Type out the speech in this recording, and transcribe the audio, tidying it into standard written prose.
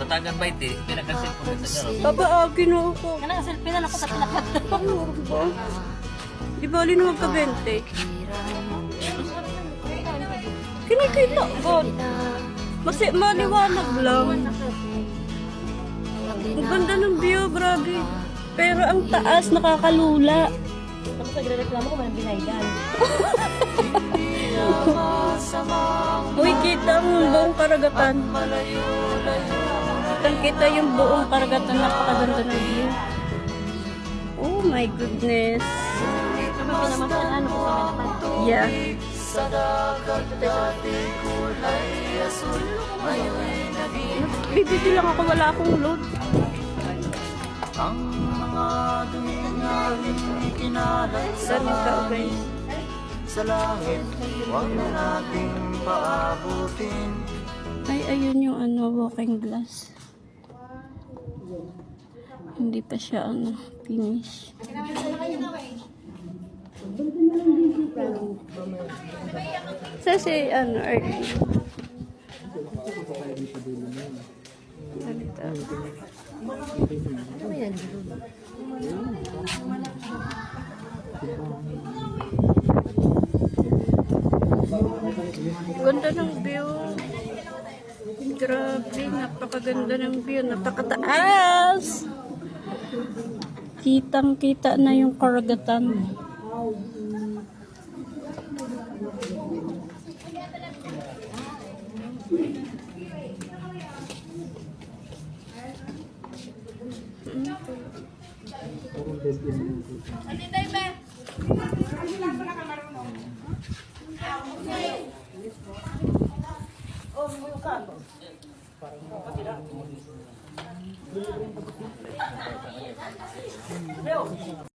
Patagan ba iti? Pinakasil po ito niya. Papaagin ako. Ano ang selfie na ako sa pinakat. Pakuro ba? Di bali na magka-20. Kinikita God. Maliwanag lang. Ang ganda ng view, grabe. Pero ang taas, nakakalula. Tapos nagre-reklamo ko man binaydan. Uy, kita ang buong karagatan. Kita yung buong karagatan. Napakaganda ng view. Oh my goodness. Pinamasan ano ko sa naman. Yeah. Bibiti lang ako, wala akong load. Ang mga dumingaling kinalay sa langit, sa langit, huwag na nating paabutin. Ay, ayun yung walking glass. Hindi pa siya finish. Kasi early. Ganda ng view. Grabe, napakaganda ng view. Napakataas. Kitang-kita na yung karagatan.